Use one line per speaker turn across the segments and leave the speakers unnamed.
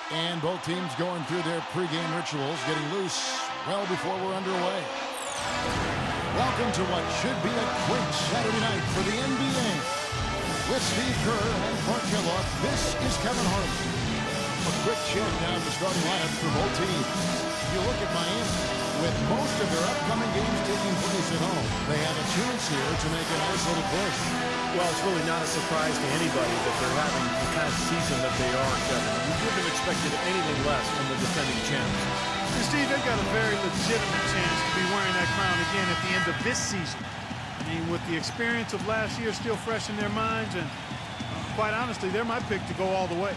And both teams going through their pregame rituals, getting loose well before we're underway. Welcome to what should be a great Saturday night for the NBA. With Steve Kerr and Clark Kellogg, this is Kevin Harlan. A quick check down the starting lineups for both teams. If you look at Miami, with most of their upcoming games taking place at home, they have a chance here to make a nice little push.
Well, it's really not a surprise to anybody that they're having the kind of season that they are, Kevin. You wouldn't have expected anything less from the defending champs.
And Steve, they've got a very legitimate chance to be wearing that crown again at the end of this season. I mean, with the experience of last year still fresh in their minds, and quite honestly, they're my pick to go all the way.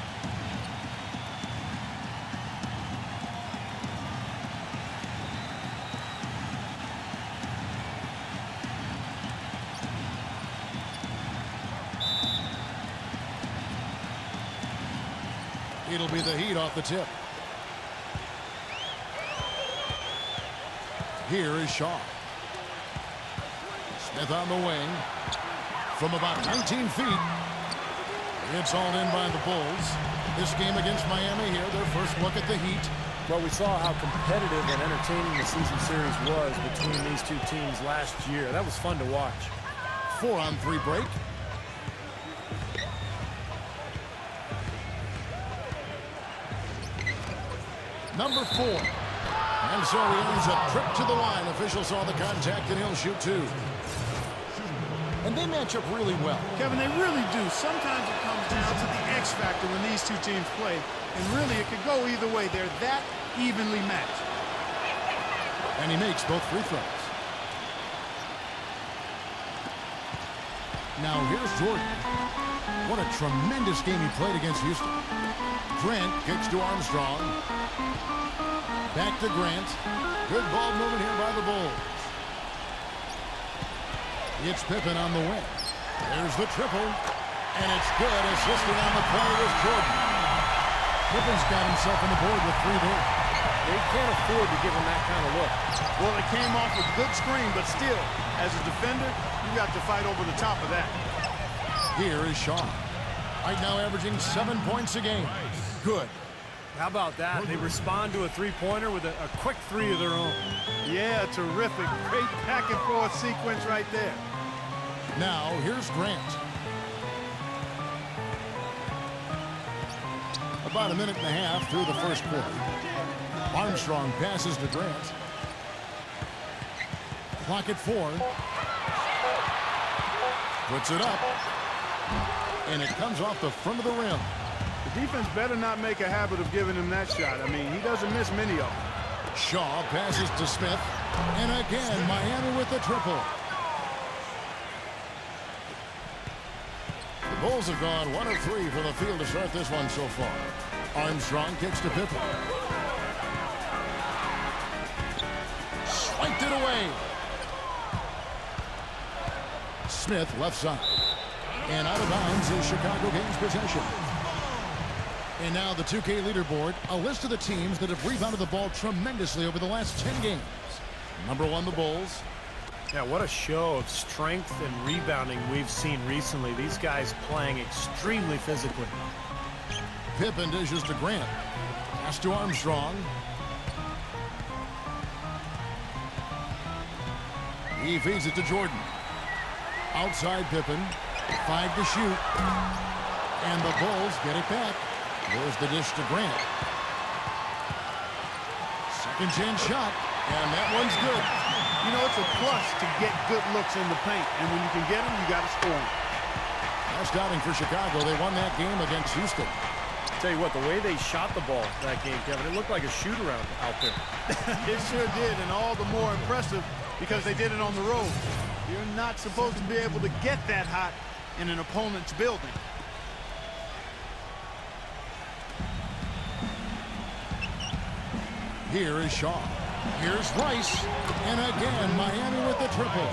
It'll be the Heat off the tip. Here is Shaw. Smith on the wing. From about 19 feet. It's hauled in by the Bulls. This game against Miami here, their first look at the Heat.
Well, we saw how competitive and entertaining the season series was between these two teams last year. That was fun to watch.
4-on-3 break. Number 4. And so he ends a trip to the line. Official saw the contact, and he'll shoot 2. And they match up really well.
Kevin, they really do. Sometimes it comes down to the X factor when these two teams play. And really, it could go either way. They're that evenly matched.
And he makes both free throws. Now here's Jordan. What a tremendous game he played against Houston. Grant kicks to Armstrong. Back to Grant. Good ball movement here by the Bulls. It's Pippen on the wing. There's the triple. And it's good. Assisting on the play was Jordan. Pippen's got himself on the board with 3 there.
They can't afford to give him that kind of look.
Well, it came off a good screen, but still, as a defender, you got to fight over the top of that.
Here is Shaw. Right now averaging 7 points a game. Good.
How about that? They respond to a three-pointer with a quick 3 of their own.
Yeah, terrific. Great back-and-forth sequence right there.
Now, here's Grant. About a minute and a half through the first quarter. Armstrong passes to Grant. Clock at 4. Puts it up. And it comes off the front of the rim.
The defense better not make a habit of giving him that shot. I mean, he doesn't miss many of them.
Shaw passes to Smith. And again, Miami with the triple. The Bulls have gone 1 of 3 from the field to start this one so far. Armstrong kicks to Pippen. Swiped it away. Smith left side. And out of bounds is Chicago gains possession. And now the 2K leaderboard, a list of the teams that have rebounded the ball tremendously over the last 10 games. Number 1, the Bulls.
Yeah, what a show of strength and rebounding we've seen recently. These guys playing extremely physically.
Pippen dishes to Grant. Pass to Armstrong. He feeds it to Jordan. Outside Pippen. 5 to shoot. And the Bulls get it back. There's the dish to Grant. Second chance shot. And that one's good.
You know, it's a plus to get good looks in the paint. And when you can get them, you got to score them.
Last outing for Chicago. They won that game against Houston.
Tell you what, the way they shot the ball that game, Kevin, it looked like a shoot-around out there.
It sure did, and all the more impressive because they did it on the road. You're not supposed to be able to get that hot in an opponent's building.
Here is Shaw. Here's Rice. And again, Miami with the triple.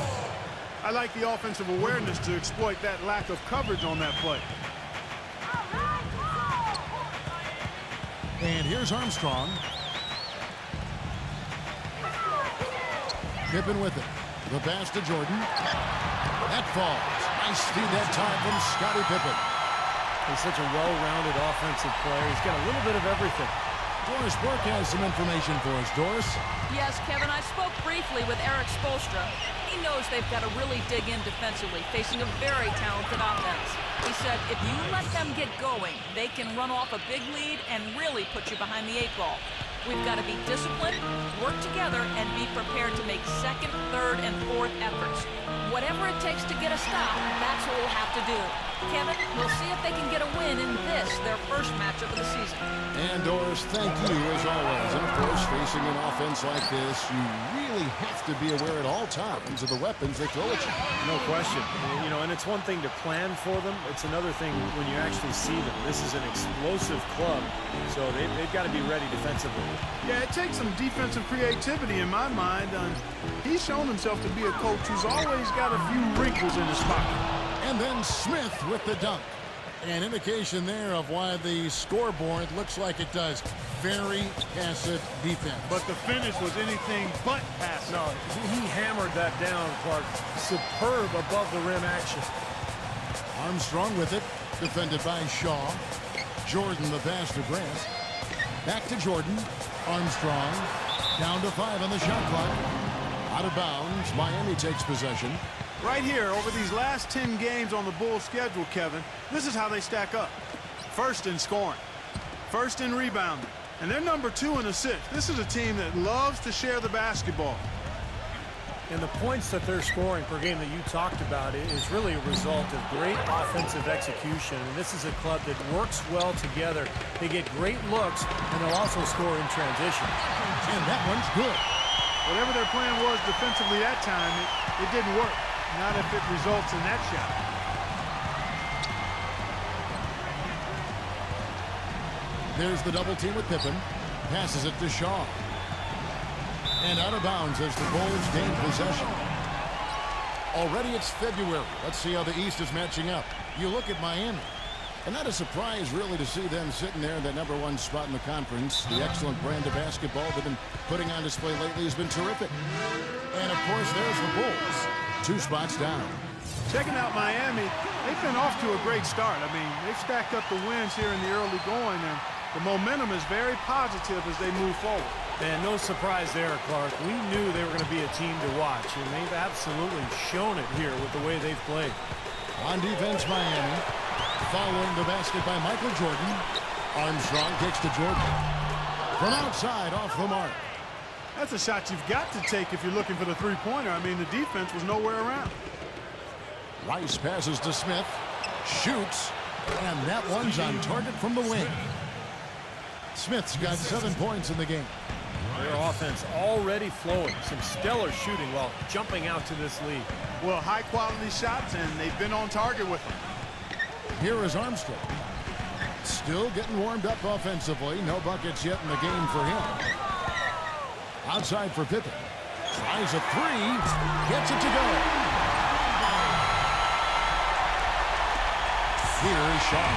I like the offensive awareness to exploit that lack of coverage on that play.
And here's Armstrong. Pippen with it. The pass to Jordan. That falls. Nice feed that time from Scottie Pippen.
He's such a well-rounded offensive player. He's got a little bit of everything.
Doris Burke has some information for us. Doris?
Yes, Kevin, I spoke briefly with Eric Spoelstra. He knows they've got to really dig in defensively, facing a very talented offense. He said if you let them get going, they can run off a big lead and really put you behind the 8 ball. We've got to be disciplined, work together, and be prepared to make second, third, and fourth efforts. Whatever it takes to get a stop, that's what we'll have to do. Kevin, we'll see if they can get a win in this, their first matchup of the season.
And Doris, thank you as always. And of course, facing an offense like this, you really have to be aware at all times of the weapons they throw at you.
No question. You know, and it's one thing to plan for them. It's another thing when you actually see them. This is an explosive club, so they've got to be ready defensively.
Yeah, it takes some defensive creativity in my mind. He's shown himself to be a coach who's always got a few wrinkles in his pocket.
And then Smith with the dunk. An indication there of why the scoreboard looks like it does. Very passive defense.
But the finish was anything but passive.
No, he hammered that down, Clark. Superb above the rim action.
Armstrong with it. Defended by Shaw. Jordan the pass to Grant. Back to Jordan. Armstrong. Down to 5 on the shot clock. Out of bounds. Miami takes possession.
Right here, over these last 10 games on the Bulls schedule, Kevin, this is how they stack up. First in scoring. First in rebounding. And they're number 2 in assists. This is a team that loves to share the basketball.
And the points that they're scoring per game that you talked about is really a result of great offensive execution. And this is a club that works well together. They get great looks, and they'll also score in transition.
And that one's good.
Whatever their plan was defensively that time, it didn't work. Not if it results in that shot.
There's the double team with Pippen. Passes it to Shaw. And out of bounds as the Bulls gain possession. Already it's February. Let's see how the East is matching up. You look at Miami. And not a surprise, really, to see them sitting there in that #1 spot in the conference. The excellent brand of basketball they've been putting on display lately has been terrific. And, of course, there's the Bulls. 2 spots down.
Checking out Miami, they've been off to a great start. I mean, they've stacked up the wins here in the early going, and the momentum is very positive as they move forward.
And no surprise there, Clark. We knew they were going to be a team to watch, and they've absolutely shown it here with the way they've played.
On defense, Miami. Following the basket by Michael Jordan. Armstrong kicks to Jordan. From outside, off the mark.
That's a shot you've got to take if you're looking for the three-pointer. I mean, the defense was nowhere around.
Rice passes to Smith. Shoots. And that one's on target from the wing. Smith's got 7 points in the game.
Their offense already flowing. Some stellar shooting while jumping out to this lead.
Well, high-quality shots, and they've been on target with them.
Here is Armstrong. Still getting warmed up offensively. No buckets yet in the game for him. Outside for Pippen. Tries a 3. Gets it to go. Here is Shaw.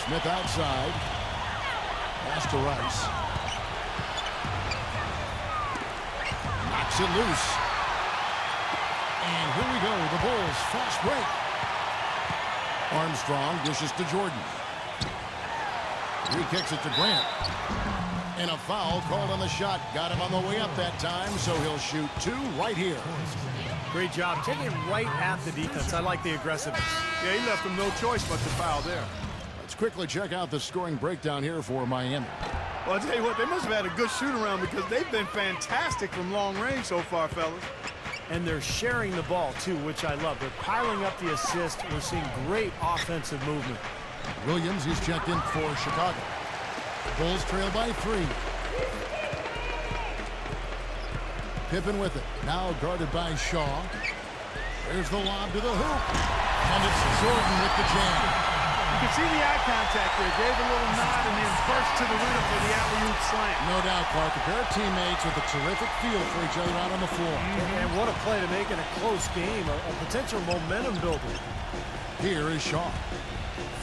Smith outside. Pass to Rice. Knocks it loose. And here we go. The Bulls fast break. Armstrong dishes to Jordan. Re-kicks it to Grant. And a foul called on the shot. Got him on the way up that time, so he'll shoot 2 right here.
Great job. Taking it right at the defense. I like the aggressiveness.
Yeah, he left them no choice but to foul there.
Let's quickly check out the scoring breakdown here for Miami.
Well, I'll tell you what, they must have had a good shoot-around because they've been fantastic from long range so far, fellas.
And they're sharing the ball, too, which I love. They're piling up the assist. We're seeing great offensive movement.
Williams, he's checked in for Chicago. Bulls trail by 3. Pippen with it. Now guarded by Shaw. There's the lob to the hoop. And it's Jordan with the jam.
You can see the eye contact there. Gave a little nod and then burst to the rim for the alley-oop slam.
No doubt, Clark. A pair of teammates with a terrific feel for each other out on the floor.
And what a play to make it a close game, a potential momentum builder.
Here is Shaw.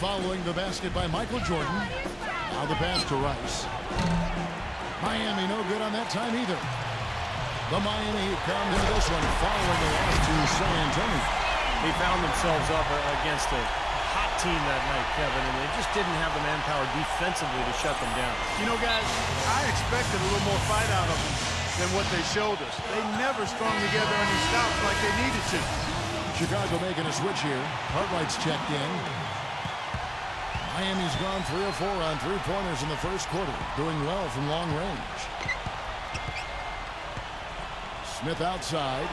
Following the basket by Michael Jordan. Now the pass to Rice. Miami no good on that time either. The Miami Heat come into this one following the loss to San Antonio.
They found themselves up against a hot team that night, Kevin, and they just didn't have the manpower defensively to shut them down.
You know, guys, I expected a little more fight out of them than what they showed us. They never strung together any stops like they needed to.
Chicago making a switch here. Cartwright's checked in. Miami's gone 3 of 4 on three-pointers in the first quarter, doing well from long range. Smith outside.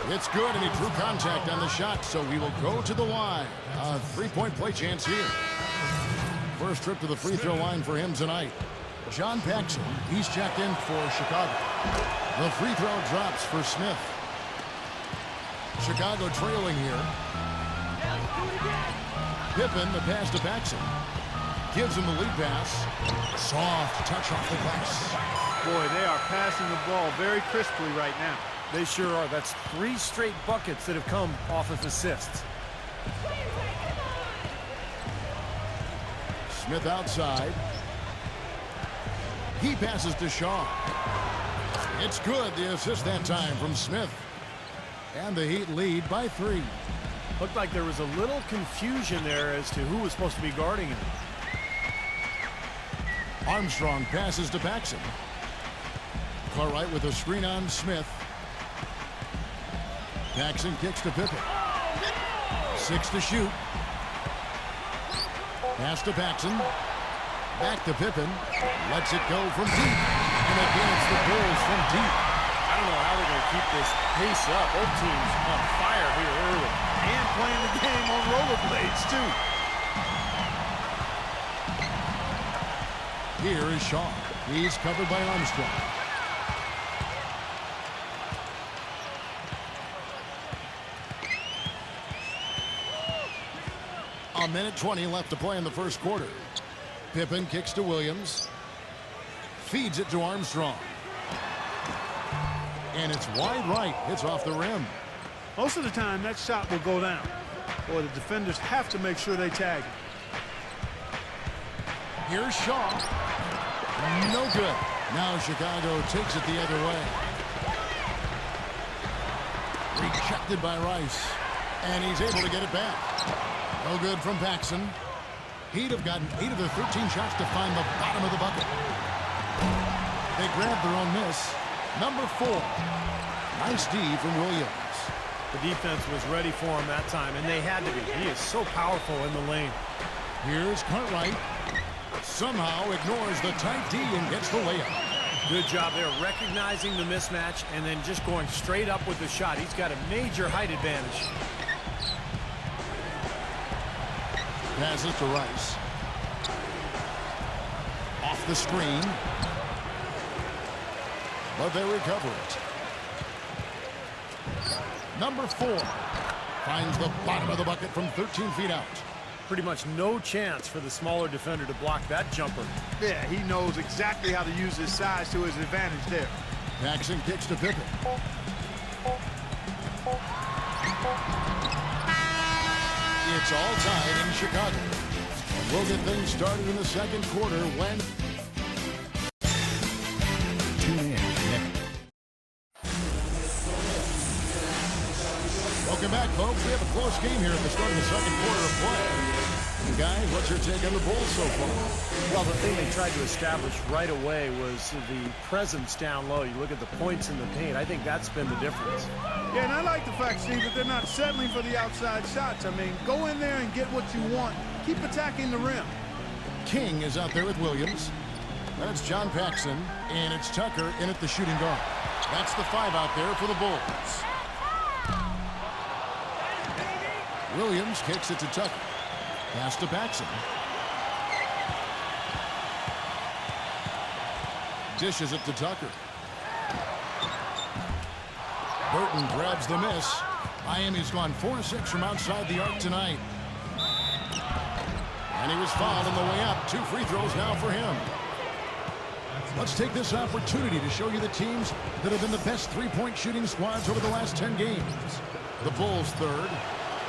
It's good, and he drew contact on the shot, so we will go to the line. A three-point play chance here. First trip to the free throw line for him tonight. John Paxson, he's checked in for Chicago. The free throw drops for Smith. Chicago trailing here. Pippen, the pass to Paxson. Gives him the lead pass. Soft touch off the glass.
Boy, they are passing the ball very crisply right now.
They sure are. That's 3 straight buckets that have come off of assists.
Smith outside. He passes to Shaw. It's good, the assist that time from Smith. And the Heat lead by 3.
Looked like there was a little confusion there as to who was supposed to be guarding him.
Armstrong passes to Paxson. Cartwright with a screen on Smith. Paxson kicks to Pippen. 6 to shoot. Pass to Paxson. Back to Pippen. Lets it go from deep. And against the Bulls from deep.
I don't know how they're going to keep this pace up. Both teams on fire here early.
And playing the game on rollerblades, too.
Here is Shaw. He's covered by Armstrong. A minute 20 left to play in the first quarter. Pippen kicks to Williams. Feeds it to Armstrong. And it's wide right. It's off the rim.
Most of the time, that shot will go down. Or the defenders have to make sure they tag it.
Here's Shaw. No good. Now Chicago takes it the other way. Rejected by Rice. And he's able to get it back. No good from Paxson. He'd have gotten 8 of the 13 shots to find the bottom of the bucket. They grabbed their own miss. Number 4. Nice D from Williams.
The defense was ready for him that time, and they had to be. He is so powerful in the lane.
Here's Cartwright. Somehow ignores the tight D and gets the layup.
Good job there recognizing the mismatch and then just going straight up with the shot. He's got a major height advantage.
Passes to Rice. Off the screen. But they recover it. Number 4 finds the bottom of the bucket from 13 feet out.
Pretty much no chance for the smaller defender to block that jumper.
Yeah, he knows exactly how to use his size to his advantage there.
Paxson kicks to Pippen. It's all tied in Chicago. And we'll get things started in the second quarter when... Tune in. Welcome back, folks. We have a close game here at the start of the second quarter of play. And guys, what's your take on the Bulls so far?
Well, the thing they tried to establish right away was the presence down low. You look at the points in the paint. I think that's been the difference.
Yeah, and I like the fact, Steve, that they're not settling for the outside shots. I mean, go in there and get what you want. Keep attacking the rim.
King is out there with Williams. That's John Paxson, and it's Tucker in at the shooting guard. That's the 5 out there for the Bulls. Williams kicks it to Tucker. Pass to Paxson. Dishes it to Tucker. Burton grabs the miss. Miami's gone 4-6 from outside the arc tonight. And he was fouled on the way up. 2 free throws now for him. Let's take this opportunity to show you the teams that have been the best three-point shooting squads over the last 10 games. The Bulls third.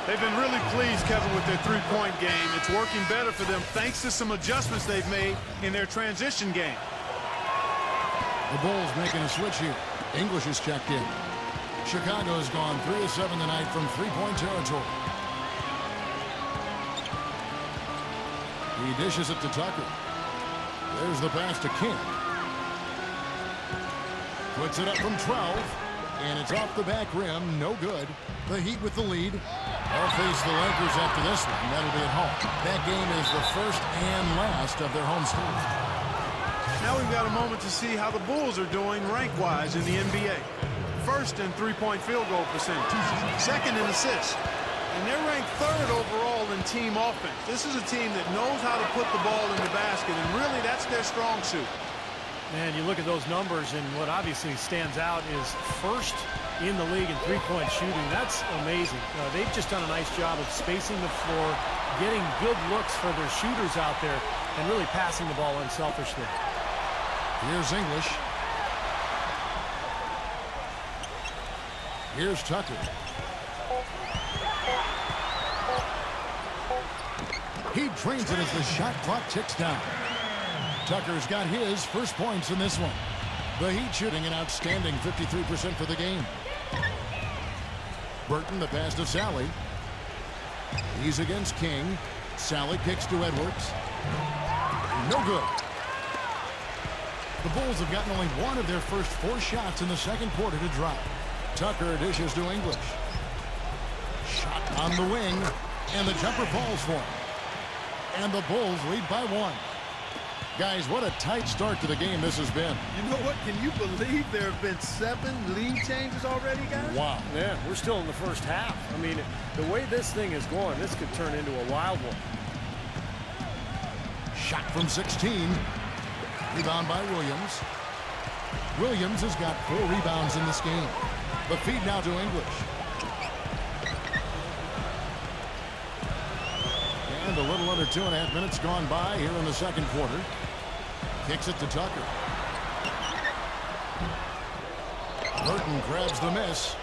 They've been really pleased, Kevin, with their three-point game. It's working better for them thanks to some adjustments they've made in their transition game.
The Bulls making a switch here. English is checked in. Chicago's gone 3 of 7 tonight from three-point territory. He dishes it to Tucker. There's the pass to King. Puts it up from 12, and it's off the back rim. No good. The Heat with the lead. They'll face the Lakers after this one. That'll be at home. That game is the first and last of their homestand.
Now we've got a moment to see how the Bulls are doing rank-wise in the NBA. First in three-point field goal percentage. Second in assists. And they're ranked third overall in team offense. This is a team that knows how to put the ball in the basket, and really that's their strong suit.
And you look at those numbers, and what obviously stands out is first in the league in three-point shooting. That's amazing. They've just done a nice job of spacing the floor, getting good looks for their shooters out there, and really passing the ball unselfishly.
Here's English. Here's Tucker. He drains it as the shot clock ticks down. Tucker's got his first points in this one. The Heat shooting an outstanding 53% for the game. Burton, the pass to Sally. He's against King. Sally kicks to Edwards. No good. The Bulls have gotten only one of their first 4 shots in the second quarter to drop. Tucker dishes to English. Shot on the wing, and the jumper falls for him. And the Bulls lead by 1. Guys, what a tight start to the game this has been.
You know what? Can you believe there have been 7 lead changes already, guys?
Wow. Yeah, we're still in the first half. I mean, the way this thing is going, this could turn into a wild one.
Shot from 16. Rebound by Williams. Williams has got 4 rebounds in this game. The feed now to English. And a little under 2.5 minutes gone by here in the second quarter. Kicks it to Tucker. Burton grabs the miss.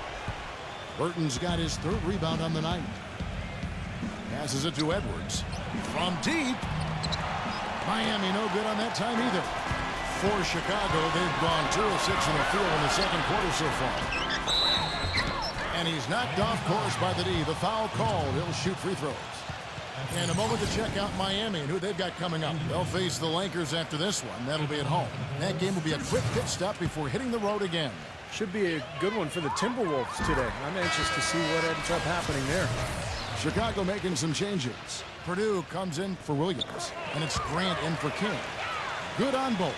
Burton's got his 3rd rebound on the night. Passes it to Edwards. From deep. Miami no good on that time either. For Chicago, they've gone 2 of 6 in the field in the second quarter so far. And he's knocked off course by the D. The foul called. He'll shoot free throws. And a moment to check out Miami and who they've got coming up. They'll face the Lakers after this one. That'll be at home. That game will be a quick pit stop before hitting the road again.
Should be a good one for the Timberwolves today. I'm anxious to see what ends up happening there.
Chicago making some changes. Purdue comes in for Williams, and it's Grant in for King. Good on both.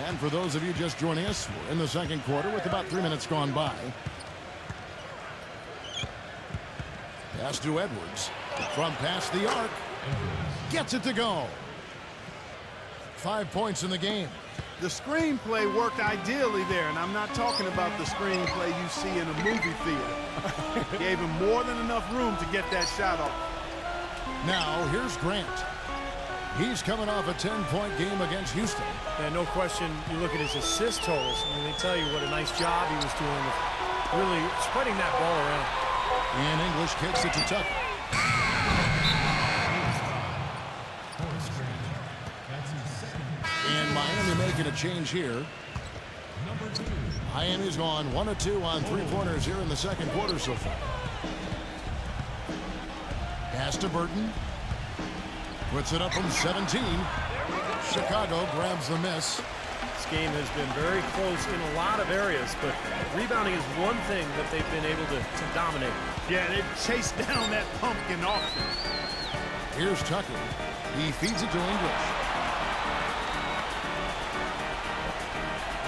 And for those of you just joining us, we're in the second quarter with about 3 minutes gone by. Pass to Edwards. From past the arc. Gets it to go. 5 points in the game.
The screenplay worked ideally there, and I'm not talking about the screenplay you see in a movie theater. Gave him more than enough room to get that shot off.
Now, here's Grant. He's coming off a 10-point game against Houston.
And no question, you look at his assist totals, and they tell you what a nice job he was doing with really spreading that ball around.
And English kicks it to Tucker. And Miami making a change here. Miami's gone 1 of 2 on 3-pointers here in the second quarter so far. Pass to Burton. Puts it up from 17. Chicago grabs the miss.
This game has been very close in a lot of areas, but rebounding is one thing that they've been able to dominate.
Yeah, they've chased down that pumpkin often.
Here's Tucker. He feeds it to English.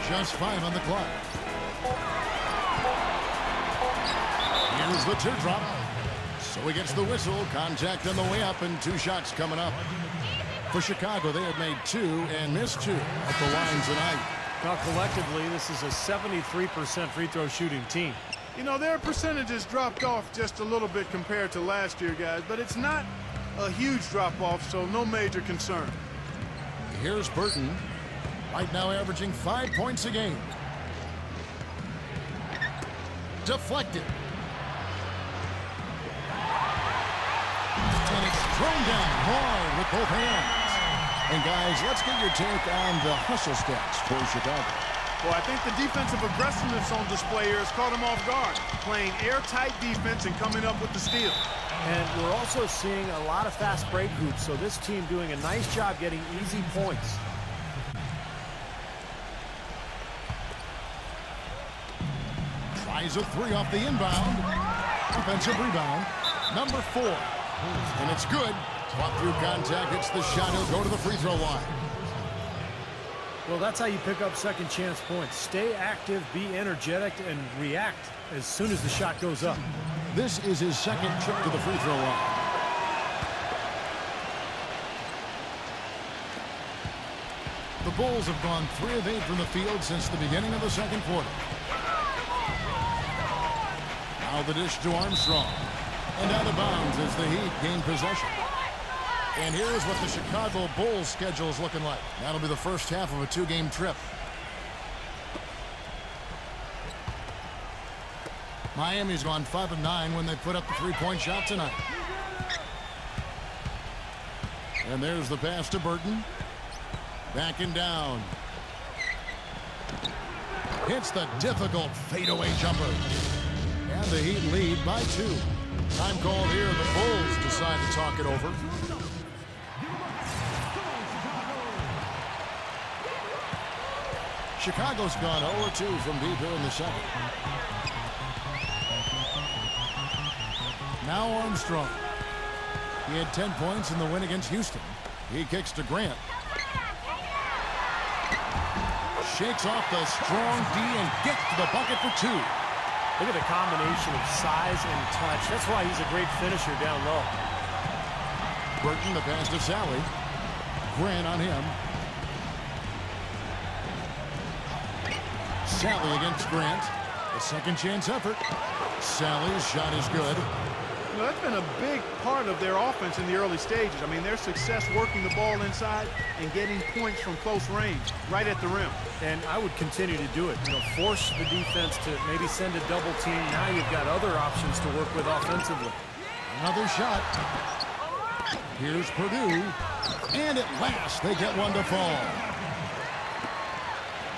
Just 5 on the clock. Here's the teardrop. So he gets the whistle. Contact on the way up, and 2 shots coming up. For Chicago, they have made 2 and missed 2 at the line tonight.
Now, collectively, this is a 73% free throw shooting team.
You know, their percentages dropped off just a little bit compared to last year, guys, but it's not a huge drop-off, so no major concern.
Here's Burton. Right now averaging 5 points a game. Deflected. And it's thrown down hard with both hands. And guys, let's get your take on the hustle stats for Chicago.
Well, I think the defensive aggressiveness on display here has caught him off guard, playing airtight defense and coming up with the steal.
And we're also seeing a lot of fast break hoops, so this team doing a nice job getting easy points.
Tries a three off the inbound. Offensive rebound. Number 4. And it's good. Fought through contact. Hits the shot. He'll go to the free throw line.
Well, that's how you pick up second chance points. Stay active, be energetic, and react as soon as the shot goes up.
This is his second trip to the free throw line. The Bulls have gone 3 of 8 from the field since the beginning of the second quarter. Now the dish to Armstrong. And out of bounds as the Heat gain possession. And here's what the Chicago Bulls schedule is looking like. That'll be the first half of a 2-game trip. Miami's gone 5 of 9 when they put up the 3-point shot tonight. And there's the pass to Burton. Backing down. Hits the difficult fadeaway jumper. And the Heat lead by 2. Time called here. The Bulls decide to talk it over. Chicago's gone 0-2 from deep here in the second. Now Armstrong. He had 10 points in the win against Houston. He kicks to Grant. Shakes off the strong D and gets to the bucket for 2.
Look at the combination of size and touch. That's why he's a great finisher down low.
Burton, the pass to Sally. Grant on him. Sally against Grant. A second chance effort. Sally's shot is good.
You know, that's been a big part of their offense in the early stages. I mean, their success working the ball inside and getting points from close range, right at the rim.
And I would continue to do it. You know, force the defense to maybe send a double team. Now you've got other options to work with offensively.
Another shot. Here's Purdue. And at last, they get one to fall.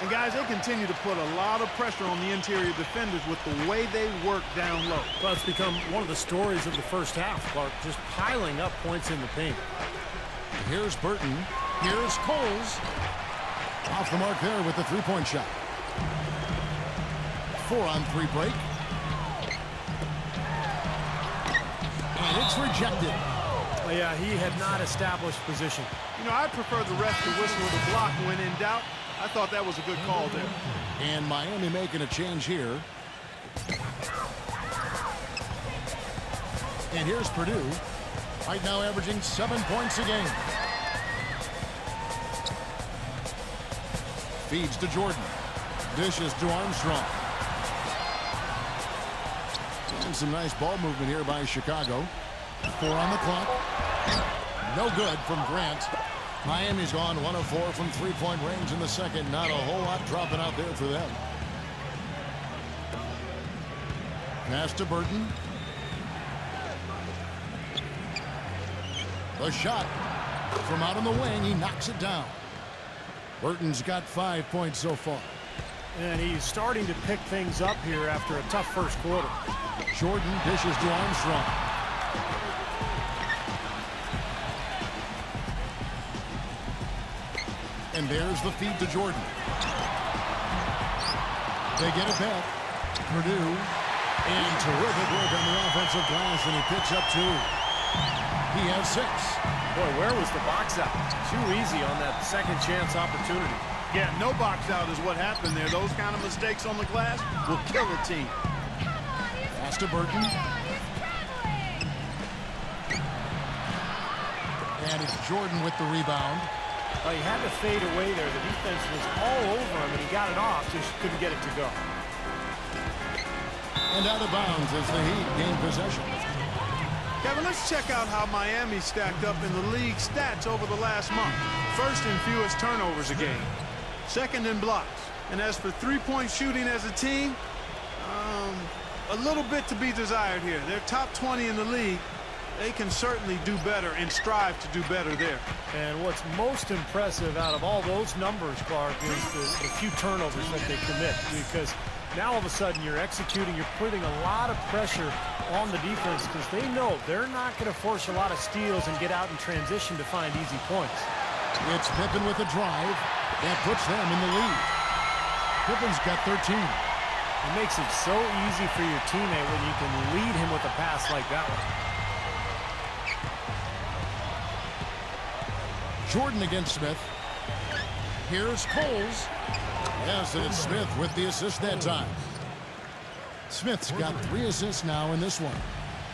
And guys, they continue to put a lot of pressure on the interior defenders with the way they work down low.
Well, it's become one of the stories of the first half, Clark, just piling up points in the paint.
Here's Burton. Here's Coles. Off the mark there with the 3-point shot. 4-on-3 break. And it's rejected.
Oh, yeah, he had not established position.
You know, I prefer the ref to whistle with a block when in doubt. I thought that was a good call there.
And Miami making a change here. And here's Purdue. Right now averaging 7 points a game. Feeds to Jordan. Dishes to Armstrong. And some nice ball movement here by Chicago. 4 on the clock. No good from Grant. Miami's gone 1 of 4 from 3-point range in the second. Not a whole lot dropping out there for them. Pass to Burton. The shot from out on the wing. He knocks it down. Burton's got 5 points so far.
And he's starting to pick things up here after a tough first quarter.
Jordan dishes to Armstrong. And there's the feed to Jordan. They get it back. Purdue. And terrific work on the offensive glass, and he picks up 2. He has 6.
Boy, where was the box out? Too easy on that second chance opportunity.
Yeah, no box out is what happened there. Those kind of mistakes on the glass will kill a team.
Pass to Burton. And it's Jordan with the rebound.
He had to fade away there. The defense was all over him, and he got it off, just couldn't get it to go.
And out of bounds as the Heat gain possession.
Kevin, let's check out how Miami stacked up in the league stats over the last month. First in fewest turnovers a game. Second in blocks. And as for three-point shooting as a team, a little bit to be desired here. They're top 20 in the league they can certainly do better and strive to do better there.
And what's most impressive out of all those numbers, Clark, is the few turnovers that they commit. Because now all of a sudden you're executing, you're putting a lot of pressure on the defense because they know they're not going to force a lot of steals and get out in transition to find easy points.
It's Pippen with a drive. That puts them in the lead. Pippen's got 13.
It makes it so easy for your teammate when you can lead him with a pass like that one.
Jordan against Smith. Here's Coles. Yes, and it's Smith with the assist that time. Smith's got 3 assists now in this one.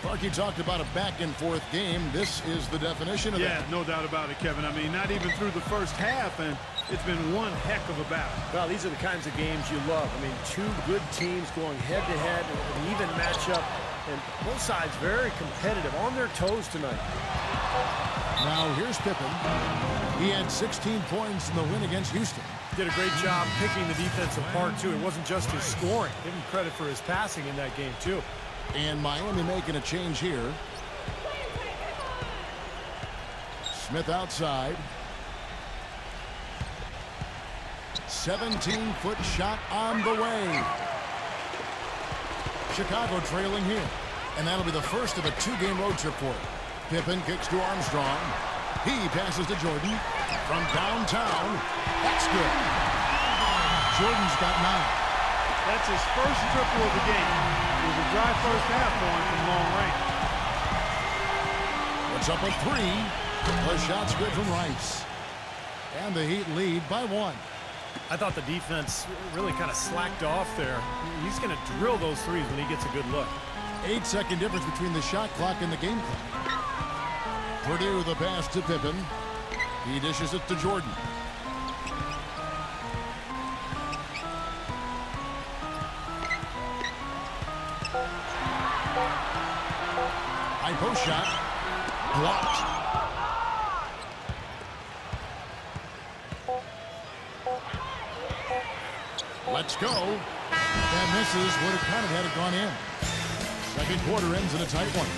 Clark, you talked about a back-and-forth game. This is the definition of that.
Yeah, no doubt about it, Kevin. I mean, not even through the first half, and it's been one heck of a battle.
Well, these are the kinds of games you love. I mean, two good teams going head-to-head, an even matchup, and both sides very competitive, on their toes tonight.
Now here's Pippen. He had 16 points in the win against Houston.
Did a great job picking the defense apart, too. It wasn't just his scoring. Give him credit for his passing in that game, too.
And Miami making a change here. Smith outside. 17-foot shot on the way. Chicago trailing here. And that'll be the first of a 2-game road trip for it. Pippen kicks to Armstrong. He passes to Jordan from downtown. That's good. Jordan's got 9.
That's his first triple of the game. It was a dry first half going from long range.
It's up a 3. The shot's good from Rice. And the Heat lead by 1.
I thought the defense really kind of slacked off there. He's going to drill those threes when he gets a good look.
8-second difference between the shot clock and the game clock. Purdue the pass to Pippen. He dishes it to Jordan. High post shot. Blocked. Let's go. That misses. Would have kind of had it gone in. Second quarter ends in a tight one.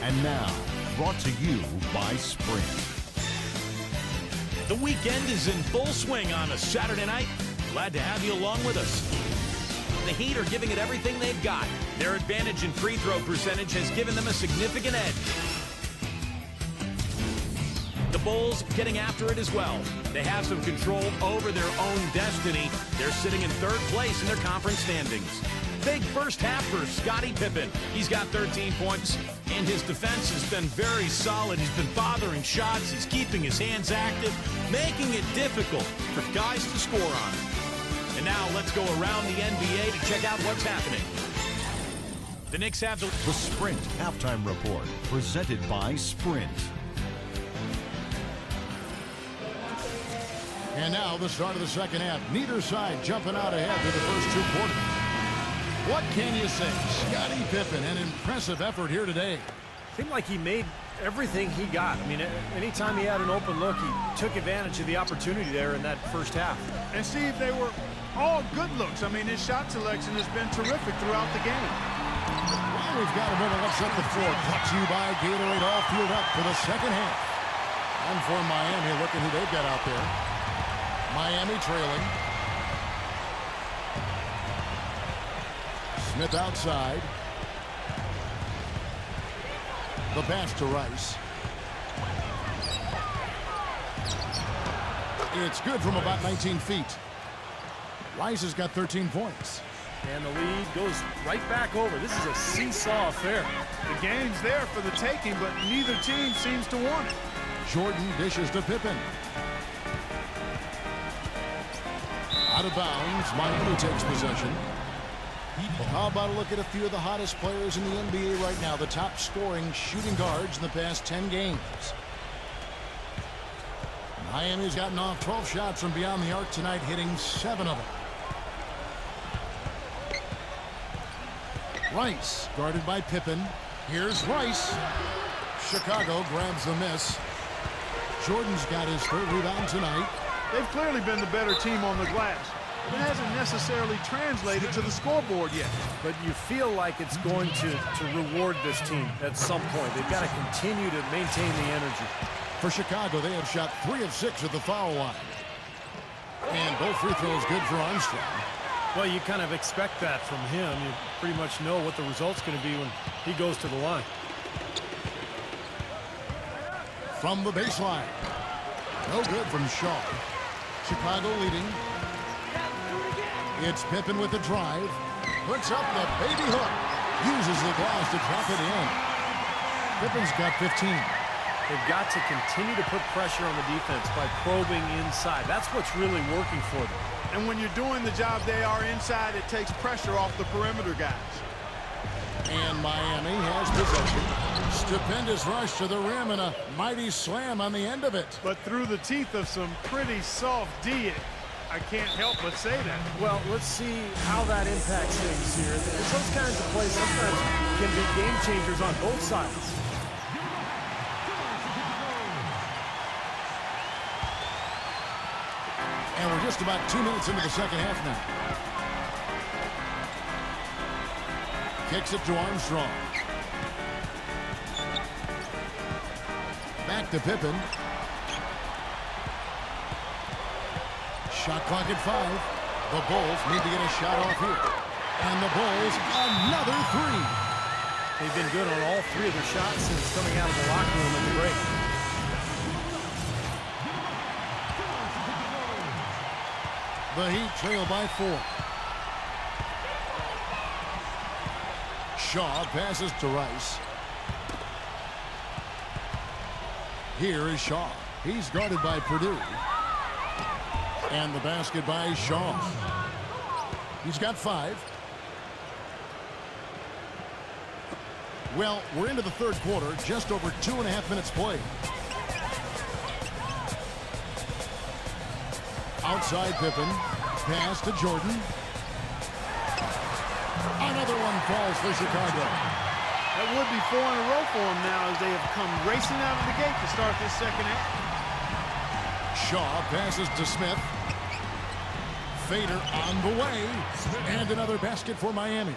And now, brought to you by Sprint.
The weekend is in full swing on a Saturday night. Glad to have you along with us. The Heat are giving it everything they've got. Their advantage in free throw percentage has given them a significant edge. The Bulls getting after it as well. They have some control over their own destiny. They're sitting in 3rd place in their conference standings. Big first half for Scottie Pippen. He's got 13 points, and his defense has been very solid. He's been bothering shots. He's keeping his hands active, making it difficult for guys to score on him. And now let's go around the NBA to check out what's happening. The Knicks have the
Sprint Halftime Report, presented by Sprint.
And now the start of the second half. Neither side jumping out ahead through the first 2 quarters. What can you say? Scottie Pippen, an impressive effort here today.
Seemed like he made everything he got. I mean, anytime he had an open look, he took advantage of the opportunity there in that first half.
And Steve, they were all good looks. I mean, his shot selection has been terrific throughout the game.
Well, we've got a minute left set the floor. Brought to you by Gatorade All Fueled Up for the second half. And for Miami, look at who they've got out there. Miami trailing. Smith outside. The pass to Rice. It's good from about 19 feet. Rice has got 13 points.
And the lead goes right back over. This is a seesaw affair.
The game's there for the taking, but neither team seems to want it.
Jordan dishes to Pippen. Out of bounds. Miami takes possession. How about a look at a few of the hottest players in the NBA right now, the top scoring shooting guards in the past 10 games. Miami's gotten off 12 shots from beyond the arc tonight, hitting 7 of them. Rice guarded by Pippen. Here's Rice. Chicago grabs the miss. Jordan's got his 3rd rebound tonight.
They've clearly been the better team on the glass. it hasn't necessarily translated to the scoreboard yet.
But you feel like it's going to reward this team at some point. They've got to continue to maintain the energy.
For Chicago, they have shot 3 of 6 at the foul line. And both free throws good for Armstrong.
Well, you kind of expect that from him. You pretty much know what the result's going to be when he goes to the line.
From the baseline. No good from Shaw. Chicago leading. It's Pippen with the drive. Puts up the baby hook. Uses the glass to drop it in. Pippen's got 15.
They've got to continue to put pressure on the defense by probing inside. That's what's really working for them.
And when you're doing the job they are inside, it takes pressure off the perimeter guys.
And Miami has possession. Stupendous rush to the rim and a mighty slam on the end of it.
But through the teeth of some pretty soft D, I can't help but say that.
Well, let's see how that impacts things here. It's those kinds of plays sometimes can be game changers on both sides.
And we're just about 2 minutes into the second half now. Kicks it to Armstrong. Back to Pippen. Shot clock at 5. The Bulls need to get a shot off here. And the Bulls, another 3.
They've been good on all 3 of their shots since coming out of the locker room in the break.
The Heat trail by 4. Shaw passes to Rice. Here is Shaw. He's guarded by Purdue. And the basket by Shaw. He's got 5. Well, we're into the third quarter, just over 2.5 minutes played. Outside Pippen. Pass to Jordan. Another one falls for Chicago.
That would be 4 in a row for them now as they have come racing out of the gate to start this second half.
Shaw passes to Smith. Fader on the way. And another basket for Miami.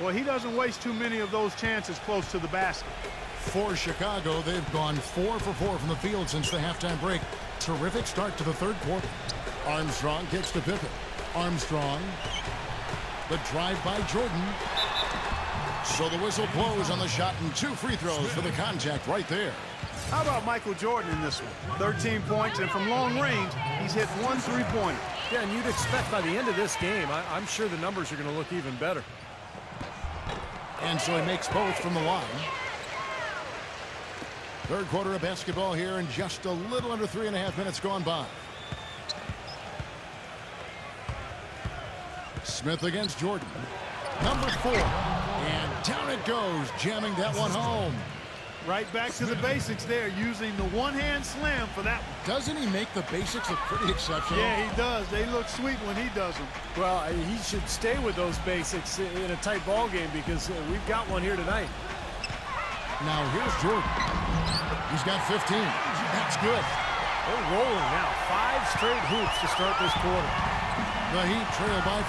Well, he doesn't waste too many of those chances close to the basket.
For Chicago, they've gone 4 for 4 from the field since the halftime break. Terrific start to the third quarter. Armstrong kicks to Pippen. Armstrong. The drive by Jordan. So the whistle blows on the shot and 2 free throws for the contact right there.
How about Michael Jordan in this one? 13 points, and from long range, he's hit 1 3-pointer.
Yeah, and you'd expect by the end of this game, I'm sure the numbers are going to look even better.
And so he makes both from the line. Third quarter of basketball here, and just a little under 3.5 minutes gone by. Smith against Jordan. Number 4. And down it goes, jamming that one home.
Right back to the basics there, using the one-hand slam for that one.
Doesn't he make the basics look pretty exceptional?
Yeah, he does. They look sweet when he does them.
Well, he should stay with those basics in a tight ball game because we've got one here tonight.
Now here's Jordan. He's got 15. That's good.
They're rolling now. 5 straight hoops to start this quarter.
The Heat trail by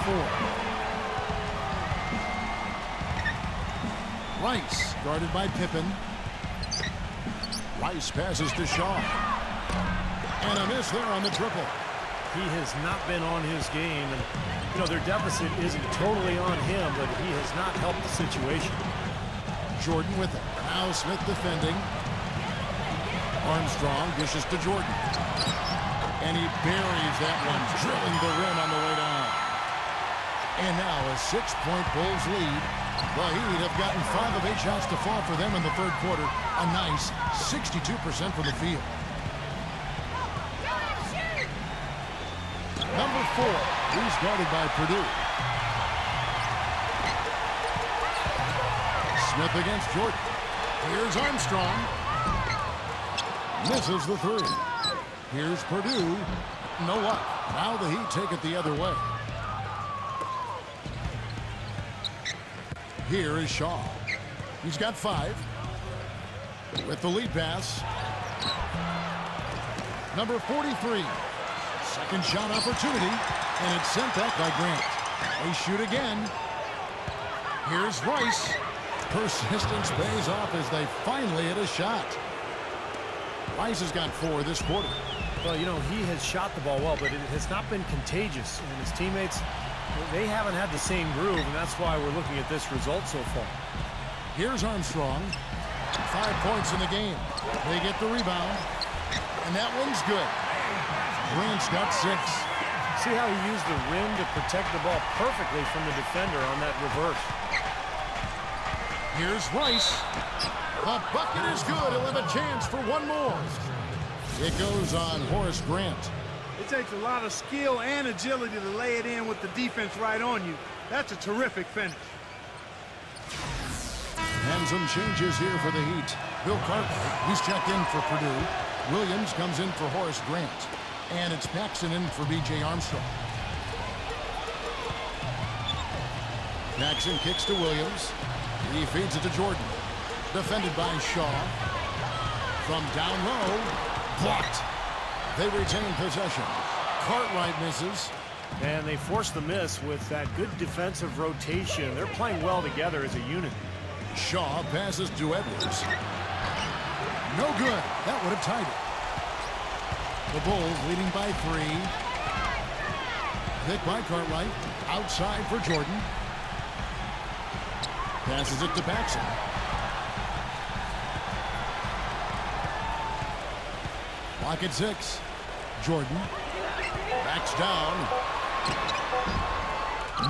4. Rice guarded by Pippen. Rice passes to Shaw. And a miss there on the triple.
He has not been on his game. And, you know, their deficit isn't totally on him, but he has not helped the situation.
Jordan with it. Now Smith defending. Armstrong dishes to Jordan. And he buries that one, drilling the rim on the way down. And now a 6-point Bulls lead. The Heat have gotten 5 of 8 shots to fall for them in the third quarter. A nice 62% from the field. Number 4, he's guarded by Purdue. Smith against Jordan. Here's Armstrong. Misses the 3. Here's Purdue. No luck. Now the Heat take it the other way. Here is Shaw. He's got 5. With the lead pass. Number 43. Second shot opportunity. And it's sent back by Grant. They shoot again. Here's Rice. Persistence pays off as they finally hit a shot. Rice has got 4 this quarter.
Well, you know, he has shot the ball well, but it has not been contagious. And his teammates, they haven't had the same groove, and that's why we're looking at this result so far.
Here's Armstrong. 5 points in the game. They get the rebound. And that one's good. Grant's got 6.
See how he used the rim to protect the ball perfectly from the defender on that reverse.
Here's Rice. The bucket is good. He'll have a chance for one more. It goes on Horace Grant.
It takes a lot of skill and agility to lay it in with the defense right on you. That's a terrific finish.
And some changes here for the Heat. Bill Cartwright, he's checked in for Purdue. Williams comes in for Horace Grant. And it's Paxson in for B.J. Armstrong. Paxson kicks to Williams. He feeds it to Jordan. Defended by Shaw. From down low. Blocked. They retain possession. Cartwright misses.
And they force the miss with that good defensive rotation. They're playing well together as a unit.
Shaw passes to Edwards. No good. That would have tied it. The Bulls leading by 3. Pick by Cartwright. Outside for Jordan. Passes it to Paxson. Clock at 6. Jordan backs down.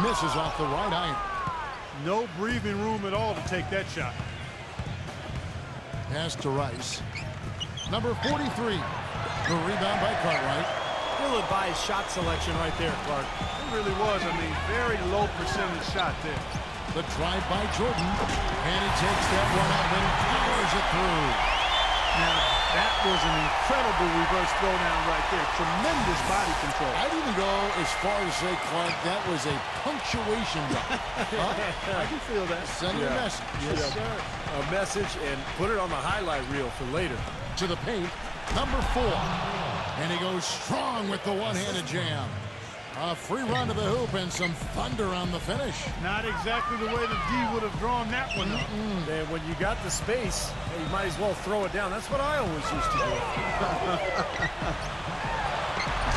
Misses off the right iron.
No breathing room at all to take that shot.
Pass to Rice. Number 43. The rebound by Cartwright.
He'll advise shot selection right there, Clark.
It really was, I mean, very low percentage shot there.
The drive by Jordan. And he takes that one up and powers it through.
Now, that was an incredible reverse throwdown right there. Tremendous body control.
I'd even go as far as say, Clark, that was a punctuation dunk.
I can feel that.
Sending a message.
Yes, sir. A message and put it on the highlight reel for later.
To the paint, number 4. And he goes strong with the one-handed jam. A free run to the hoop and some thunder on the finish.
Not exactly the way the D would have drawn that one up.
And when you got the space, you might as well throw it down. That's what I always used to do.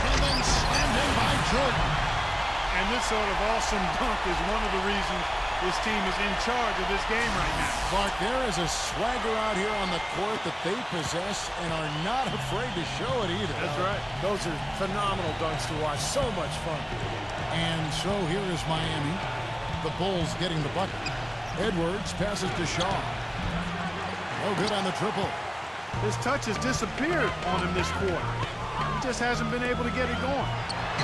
And then slammed in by Jordan.
And this sort of awesome dunk is one of the reasons this team is in charge of this game right now.
Clark, there is a swagger out here on the court that they possess and are not afraid to show it either.
That's right.
Those are phenomenal dunks to watch. So much fun.
And so here is Miami. The Bulls getting the bucket. Edwards passes to Shaw. No good on the triple.
His touch has disappeared on him this quarter. He just hasn't been able to get it going.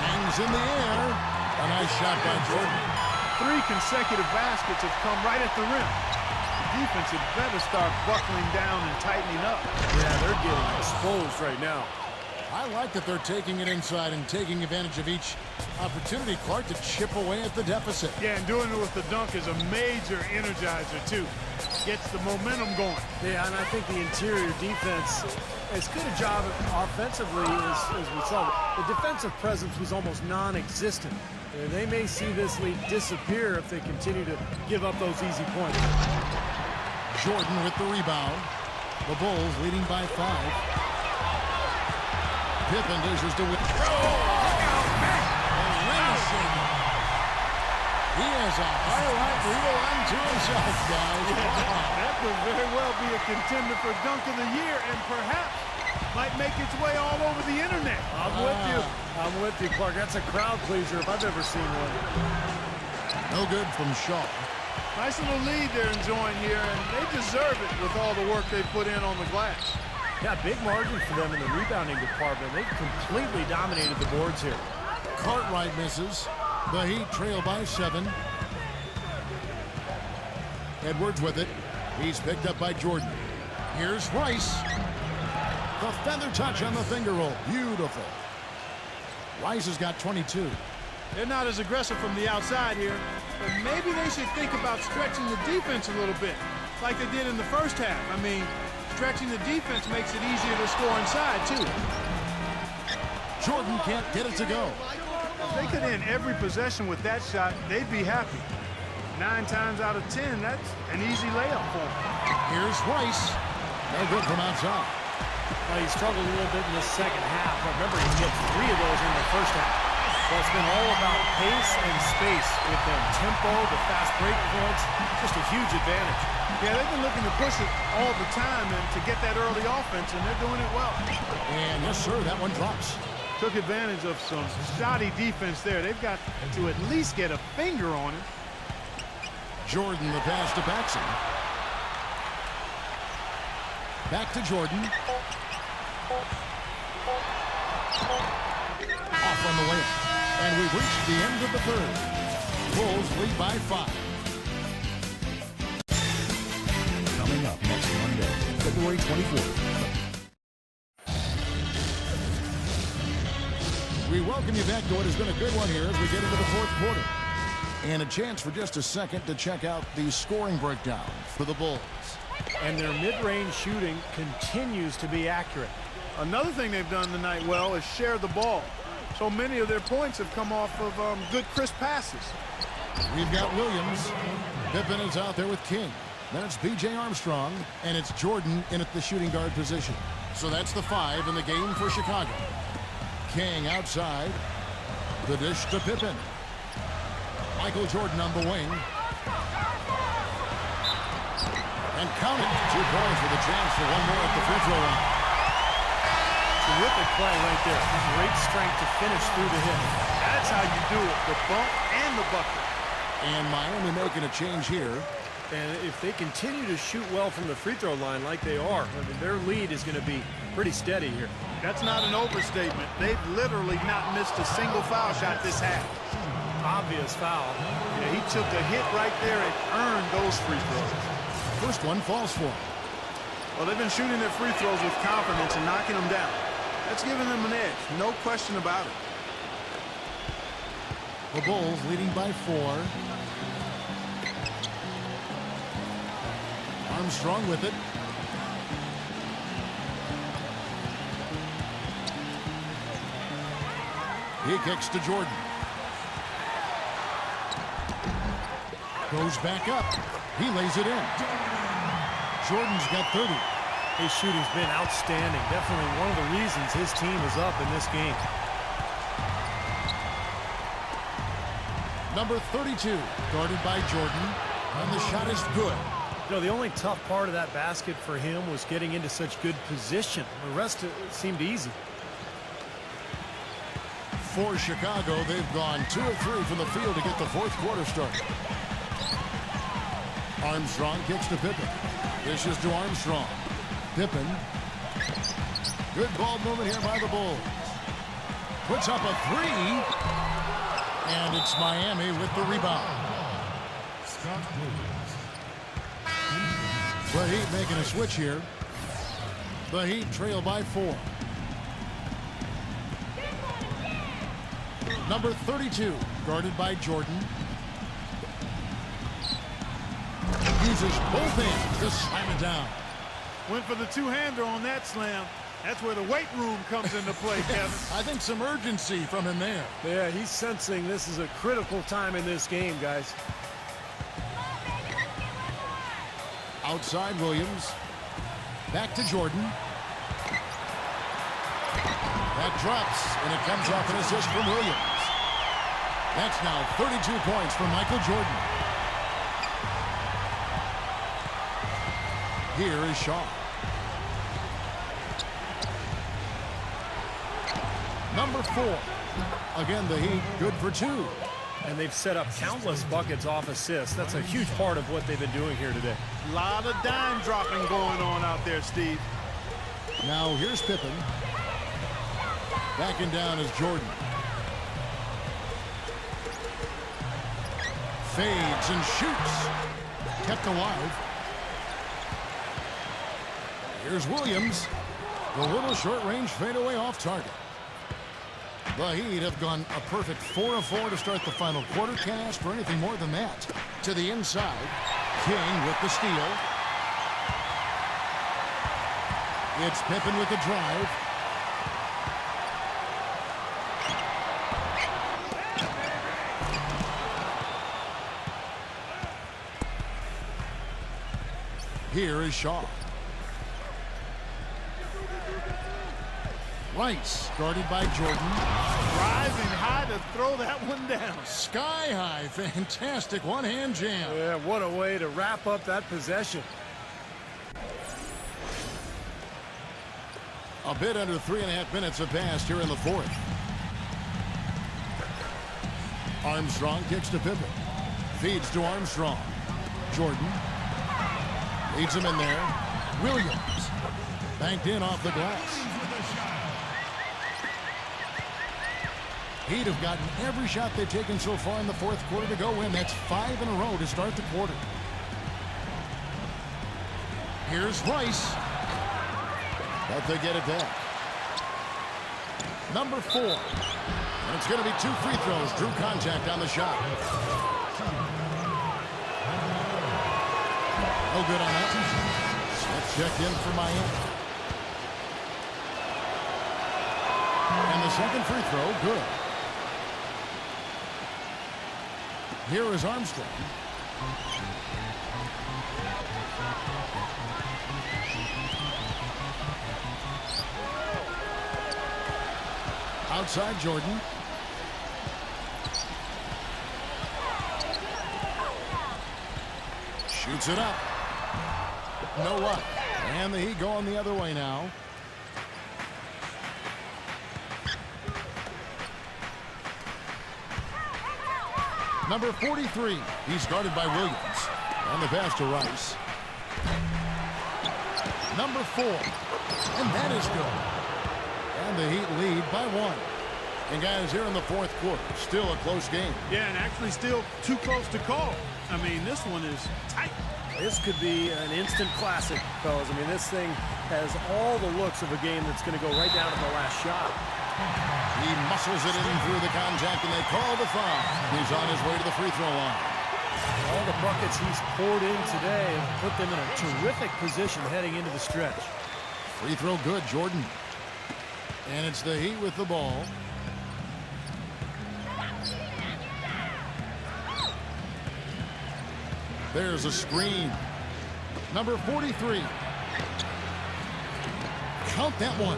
Hangs in the air. A nice shot by Jordan.
3 consecutive baskets have come right at the rim. The defense had better start buckling down and tightening up.
Yeah, they're getting exposed right now.
I like that they're taking it inside and taking advantage of each opportunity, Clark, to chip away at the deficit.
Yeah, and doing it with the dunk is a major energizer, too. Gets the momentum going.
Yeah, and I think the interior defense, as good a job offensively as we saw, the defensive presence was almost non-existent. And they may see this lead disappear if they continue to give up those easy points.
Jordan with the rebound. The Bulls leading by 5. Pippen dishes to win. He has a highlight reel unto himself, guys.
That could very well be a contender for Dunk of the Year and perhaps might make its way all over the internet.
I'm with you. I'm with you, Clark. That's a crowd pleaser if I've ever seen one.
No good from Shaw.
Nice little lead they're enjoying here, and they deserve it with all the work they put in on the glass.
Yeah, big margin for them in the rebounding department. They completely dominated the boards here.
Cartwright misses. The Heat trail by 7. Edwards with it. He's picked up by Jordan. Here's Rice. The feather touch on the finger roll. Beautiful. Rice has got 22.
They're not as aggressive from the outside here, but maybe they should think about stretching the defense a little bit, like they did in the first half. I mean, stretching the defense makes it easier to score inside, too.
Jordan can't get it to go.
they could end every possession with that shot, they'd be happy. 9 times out of 10, that's an easy layup for them.
Here's Rice. No good from outside.
Well, he struggled a little bit in the second half, but remember, he hit 3 of those in the first half. So it's been all about pace and space with them. Tempo, the fast break points, just a huge advantage.
Yeah, they've been looking to push it all the time and to get that early offense, and they're doing it well.
And yes, sir, that one drops.
Took advantage of some shoddy defense there. They've got to at least get a finger on it.
Jordan, the pass to Paxson. Back to Jordan. Off on the layup. And we've reached the end of the third. Bulls lead by 5.
Coming up next Monday, February 24th.
We welcome you back to what has been a good one here as we get into the fourth quarter. And a chance for just a second to check out the scoring breakdown for the Bulls.
And their mid-range shooting continues to be accurate.
Another thing they've done tonight well is share the ball. So many of their points have come off of good, crisp passes.
We've got Williams. Pippen is out there with King. Then it's B.J. Armstrong, and it's Jordan in at the shooting guard position. So that's the 5 in the game for Chicago. King outside. The dish to Pippen. Michael Jordan on the wing. And count it. 2 points with a chance for one more at the free throw line.
Terrific play right there. Great strength to finish through the hit.
That's how you do it, the bump and the bucket.
And Miami making a change here.
And if they continue to shoot well from the free throw line like they are, I mean, their lead is going to be pretty steady here.
That's not an overstatement. They've literally not missed a single foul shot this half.
Obvious foul.
Yeah, he took a hit right there and earned those free throws.
First one falls for him.
Well, they've been shooting their free throws with confidence and knocking them down. That's giving them an edge, no question about it.
The Bulls leading by 4. Armstrong with it. He kicks to Jordan. Goes back up. He lays it in. Jordan's got 30.
His shooting's been outstanding. Definitely one of the reasons his team is up in this game.
Number 32, guarded by Jordan. And the shot is good.
You know, the only tough part of that basket for him was getting into such good position. The rest seemed easy.
For Chicago, they've gone 2 of 3 from the field to get the fourth quarter started. Armstrong kicks to Pippen. This is to Armstrong. Pippen. Good ball movement here by the Bulls. Puts up a 3. And it's Miami with the rebound. The Heat making a switch here. The Heat trail by 4. Number 32, guarded by Jordan. Uses both hands to slam it down.
Went for the two-hander on that slam. That's where the weight room comes into play, Kevin.
I think some urgency from him there.
Yeah, he's sensing this is a critical time in this game, guys.
Outside Williams. Back to Jordan. That drops, and it comes off an assist from Williams. That's now 32 points for Michael Jordan. Here is Shaw. Number 4. Again, the Heat good for 2.
And they've set up countless buckets off assists. That's a huge part of what they've been doing here today.
A lot of dime dropping going on out there, Steve.
Now here's Pippen. Backing down is Jordan. Fades and shoots. Kept alive. Here's Williams. The little short-range fadeaway off target. The Heat have gone a perfect 4 of 4 to start the final quarter. Can't ask for anything more than that. To the inside. King with the steal. It's Pippen with the drive. Here is Shaw. Rice guarded by Jordan.
Rising high to throw that one down.
Sky high. Fantastic one-hand jam.
Yeah, what a way to wrap up that possession.
A bit under 3.5 minutes have passed here in the fourth. Armstrong kicks to Pippen. Feeds to Armstrong. Jordan. Leads him in there. Williams. Banked in off the glass. Heat have gotten every shot they've taken so far in the fourth quarter to go in. That's 5 in a row to start the quarter. Here's Rice. But they get it back. Number 4. And it's going to be 2 free throws. Drew contact on the shot. No good on that. Let's check in for Miami. And the second free throw, good. Here is Armstrong. Outside Jordan. Shoots it up. No luck. And the Heat going the other way now. Number 43. He's guarded by Williams. And the pass to Rice. Number 4. And that is good. And the Heat lead by 1. And guys, here in the fourth quarter, still a close game.
Yeah, and actually still too close to call. I mean, this one is tight.
This could be an instant classic, fellas. I mean, this thing has all the looks of a game that's going to go right down to the last shot.
He muscles it in through the contact, and they call the foul. He's on his way to the free throw line.
All the buckets he's poured in today have put them in a terrific position heading into the stretch.
Free throw good, Jordan. And it's the Heat with the ball. There's a screen. Number 43. Count that one.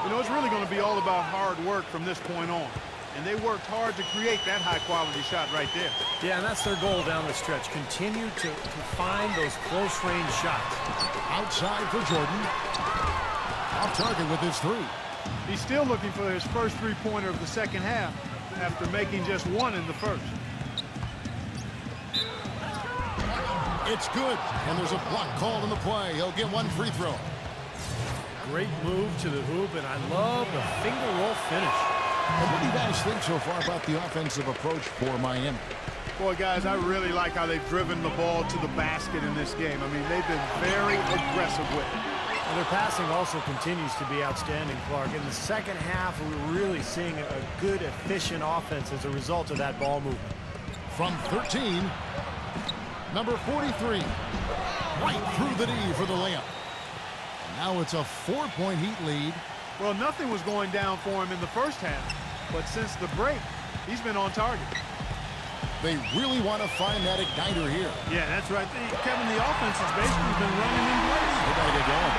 You know, it's really going to be all about hard work from this point on. And they worked hard to create that high-quality shot right there.
Yeah, and that's their goal down the stretch. Continue to find those close-range shots.
Outside for Jordan. Off target with his 3.
He's still looking for his first three-pointer of the second half after making just one in the first.
It's good. And there's a block called in the play. He'll get 1 free throw.
Great move to the hoop, and I love the finger roll finish.
And what do you guys think so far about the offensive approach for Miami?
Boy, guys, I really like how they've driven the ball to the basket in this game. I mean, they've been very aggressive with it.
And their passing also continues to be outstanding, Clark. In the second half, we're really seeing a good, efficient offense as a result of that ball movement.
From 13, number 43. Right through the D for the layup. Now it's a 4-point Heat lead.
Well, nothing was going down for him in the first half, but since the break, he's been on target.
They really want to find that igniter here.
Yeah, that's right. Kevin, the offense has basically been running in place.
They got to get going.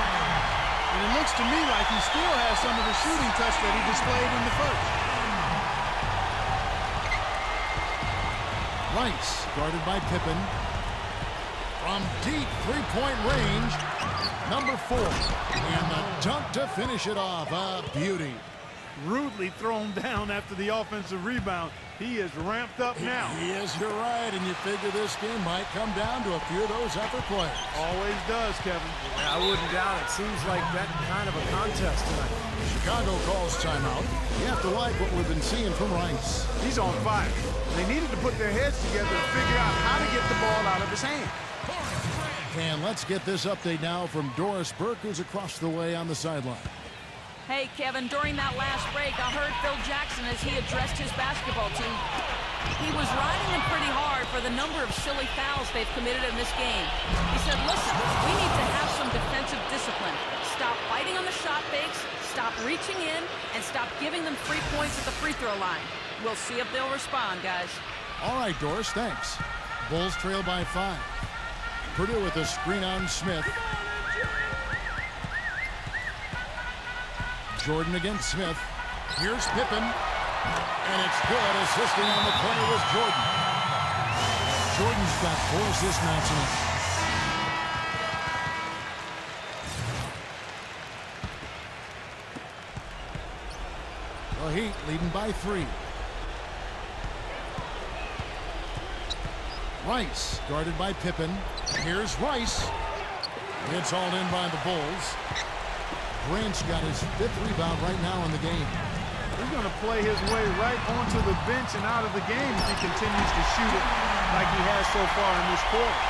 And it looks to me like he still has some of the shooting touch that he displayed in the first.
Rice guarded by Pippen. From deep three-point range, number 4. And the dunk to finish it off. A beauty.
Rudely thrown down after the offensive rebound. He is ramped up now.
He is, you're right, and you figure this game might come down to a few of those effort plays.
Always does, Kevin.
I wouldn't doubt it. Seems like that kind of a contest tonight.
Chicago calls timeout. You have to like what we've been seeing from Rice.
He's on fire. They needed to put their heads together to figure out how to get the ball out of his hand.
And let's get this update now from Doris Burke, who's across the way on the sideline.
Hey, Kevin, during that last break, I heard Phil Jackson as he addressed his basketball team. He was riding them pretty hard for the number of silly fouls they've committed in this game. He said, listen, we need to have some defensive discipline. Stop fighting on the shot fakes, stop reaching in, and stop giving them free points at the free throw line. We'll see if they'll respond, guys.
All right, Doris, thanks. Bulls trail by 5. Purdue with a screen on Smith. Jordan against Smith. Here's Pippen. And it's good. Assisting on the play was Jordan. Jordan's got 4 assists now tonight. The Heat leading by 3. Rice guarded by Pippen. Here's Rice. It's hauled in by the Bulls. Grant's got his 5th rebound right now in the game.
He's going to play his way right onto the bench and out of the game if he continues to shoot it like he has so far in this quarter.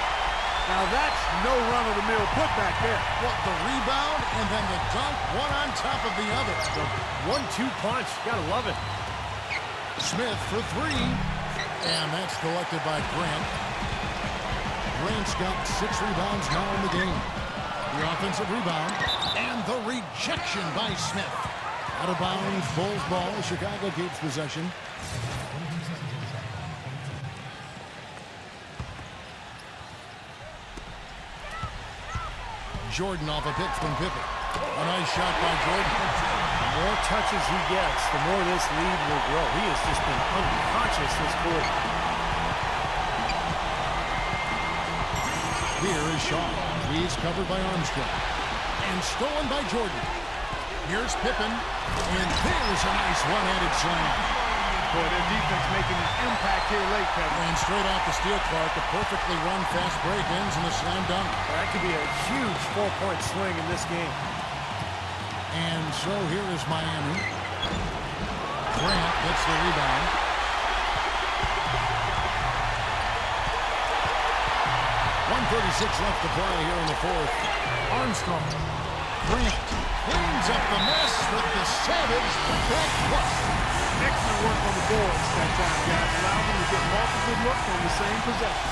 Now that's no run-of-the-mill putback there.
What, the rebound and then the dunk, one on top of the other.
The 1-2 punch. Gotta love it.
Smith for 3. And that's collected by Grant. Grant's got 6 rebounds now in the game. The offensive rebound and the rejection by Smith. Out of bounds, Bulls ball. Chicago keeps possession. Jordan off a pick from Pippen. A nice shot by Jordan.
The more touches he gets, the more this lead will grow. He has just been unconscious this quarter.
Here is Shaw. He's covered by Armstrong. And stolen by Jordan. Here's Pippen. And there's a nice one-handed slam.
Boy, their defense making an impact here late, Kevin.
And straight off the steal, Clark, the perfectly run fast break ends in the slam dunk.
That could be a huge 4-point swing in this game.
And so here is Miami. Grant gets the rebound. .136 left to play here in the 4th. Armstrong. Grant cleans up the mess with the Savage back push.
Excellent work on the boards that time, guys. Allow them to get multiple looks on the same possession.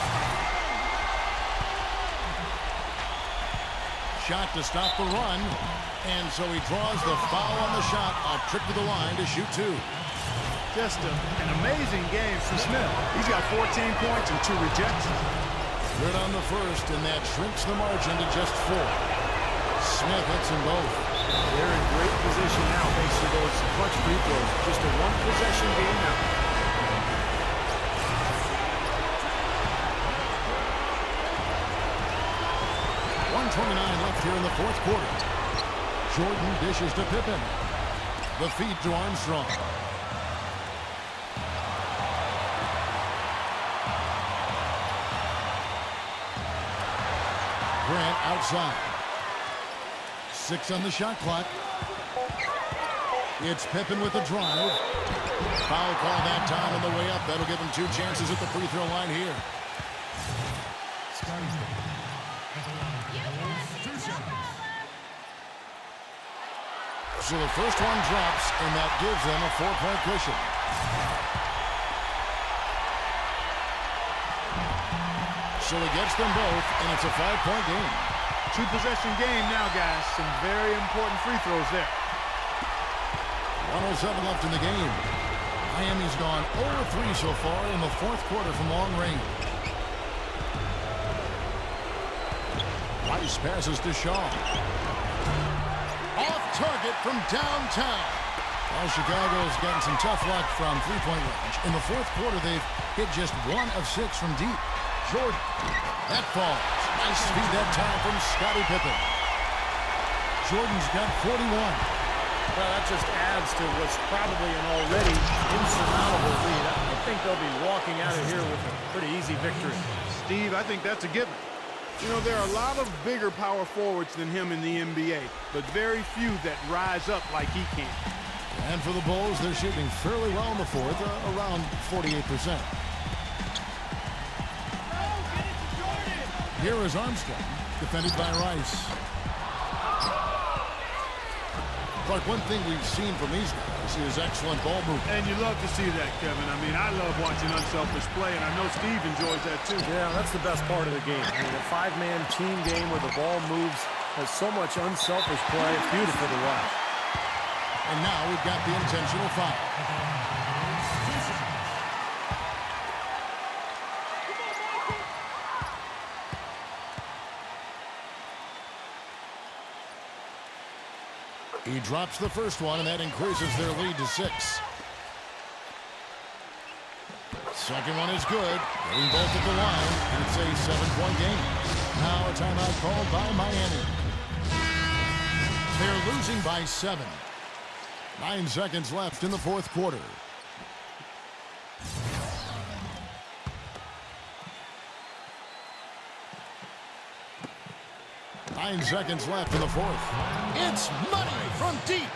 Shot to stop the run. And so he draws the foul on the shot. A trip to the line to shoot 2.
Just an amazing game for Smith. He's got 14 points and 2 rejections.
Good on the first, and that shrinks the margin to just 4. Smith hits them both.
They're in great position now thanks to those clutch free throws. Just a 1-possession game now.
.129 left here in the 4th quarter. Jordan dishes to Pippen. The feed to Armstrong. Grant outside. 6 on the shot clock. It's Pippen with the drive. Foul call that time on the way up. That'll give him 2 chances at the free throw line here. So the first one drops, and that gives them a 4-point cushion. So he gets them both, and it's a 5-point game.
2-possession game now, guys. Some very important free throws there.
107 left in the game. Miami's gone 0-3 so far in the 4th quarter from long range. Rice passes to Shaw. Off target from downtown. Well, Chicago's gotten some tough luck from three-point range. In the 4th quarter, they've hit just 1 of 6 from deep. Jordan. That falls. Nice feed that time from Scottie Pippen. Jordan's got 41.
Well, that just adds to what's probably an already insurmountable lead. I think they'll be walking out of here with a pretty easy victory.
Steve, I think that's a given. You know, there are a lot of bigger power forwards than him in the NBA, but very few that rise up like he can.
And for the Bulls, they're shooting fairly well in the 4th, around 48%. Here is Armstrong, defended by Rice. Clark, one thing we've seen from these guys is excellent ball movement.
And you love to see that, Kevin. I mean, I love watching unselfish play, and I know Steve enjoys that too.
Yeah, that's the best part of the game. I mean, a 5-man team game where the ball moves, has so much unselfish play. It's beautiful to watch.
And now we've got the intentional foul. He drops the first one, and that increases their lead to 6. Second one is good. Getting both at the line. It's a 7-point game. Now a timeout called by Miami. They're losing by 7. 9 seconds left in the fourth quarter. Nine seconds left in the fourth. It's money from deep.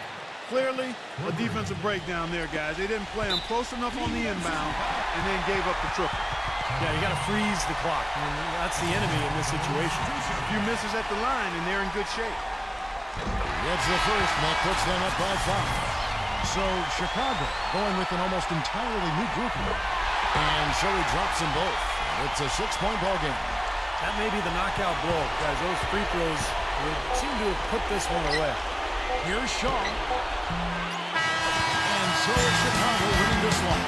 Clearly, a defensive breakdown there, guys. They didn't play him close enough on the inbound and then gave up the triple.
Yeah, you got to freeze the clock. I mean, that's the enemy in this situation.
A few misses at the line, and they're in good shape.
Gets the first, and that puts them up by 5. So Chicago going with an almost entirely new grouping. And so he drops them both. It's a 6-point ball game.
That may be the knockout blow, guys. Those free throws would seem to have put this one away.
Here's Shaw. And so it's Chicago winning this one.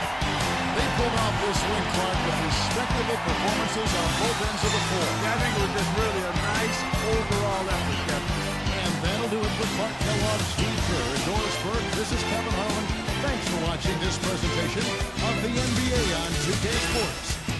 They pulled off this win, Clark, with respectable performances on both ends of the floor.
Yeah, I think it was just really a nice overall effort, Kevin.
And that'll do it for Clark Kellogg's